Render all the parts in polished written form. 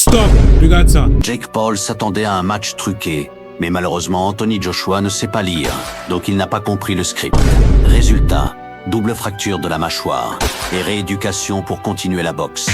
Stop, regarde ça. Jake Paul s'attendait à un match truqué, mais malheureusement Anthony Joshua ne sait pas lire, donc il n'a pas compris le script. Résultat, double fracture de la mâchoire et rééducation pour continuer la boxe.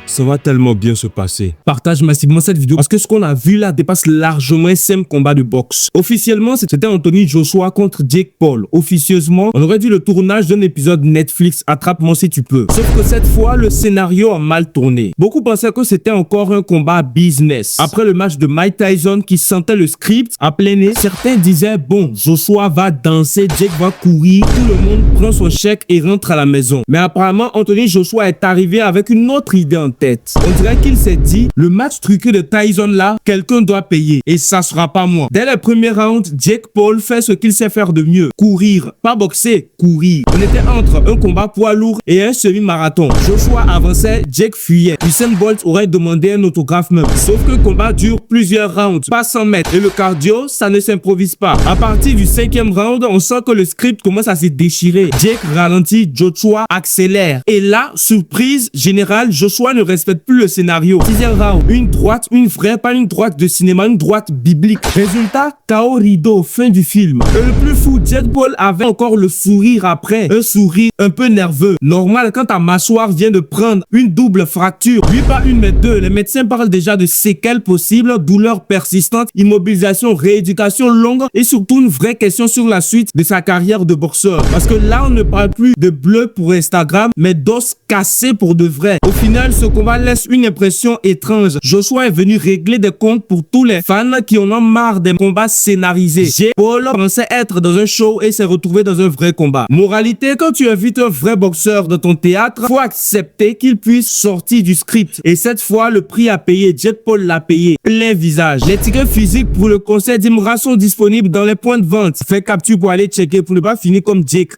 Ça va tellement bien se passer. Partage massivement cette vidéo parce que ce qu'on a vu là dépasse largement un simple combat de boxe. Officiellement, c'était Anthony Joshua contre Jake Paul. Officieusement, on aurait dit le tournage d'un épisode Netflix Attrape-moi si tu peux. Sauf que cette fois, le scénario a mal tourné. Beaucoup pensaient que c'était encore un combat business. Après le match de Mike Tyson qui sentait le script à plein nez, certains disaient bon, Joshua va danser, Jake va courir, tout le monde prend son chèque et rentre à la maison. Mais apparemment, Anthony Joshua est arrivé avec une autre idée en tête. On dirait qu'il s'est dit, le match truqué de Tyson là, quelqu'un doit payer et ça sera pas moi. Dès le premier round, Jake Paul fait ce qu'il sait faire de mieux, courir, pas boxer, courir. On était entre un combat poids lourd et un semi-marathon. Joshua avançait, Jake fuyait. Usain Bolt aurait demandé un autographe même. Sauf que le combat dure plusieurs rounds, pas 100 mètres. Et le cardio, ça ne s'improvise pas. À partir du 5e round, on sent que le script commence à se déchirer. Jake ralentit, Joshua accélère. Et là, surprise générale, Joshua ne respecte plus le scénario. 6e round, une droite, une vraie, pas une droite de cinéma, une droite biblique. Résultat, KO rideau, fin du film. Et le plus fou, Jake Paul avait encore le sourire après. Un sourire un peu nerveux. Normal quand ta mâchoire vient de prendre une double fracture. Lui pas une mais deux. Les médecins parlent déjà de séquelles possibles, douleurs persistantes, immobilisation, rééducation longue et surtout une vraie question sur la suite de sa carrière de boxeur. Parce que là, on ne parle plus de bleu pour Instagram, mais d'os cassés pour de vrai. Au final, ce combat laisse une impression étrange. Joshua est venu régler des comptes pour tous les fans qui en ont marre des combats scénarisés. Jake Paul pensait être dans un show et s'est retrouvé dans un vrai combat. Moralité, quand tu invites un vrai boxeur dans ton théâtre, faut accepter qu'il puisse sortir du script. Et cette fois, le prix à payer, Jake Paul l'a payé. Plein visage. Les tickets physiques pour le concert d'Imra sont disponibles dans les points de vente. Fais capture pour aller checker pour ne pas finir comme Jake.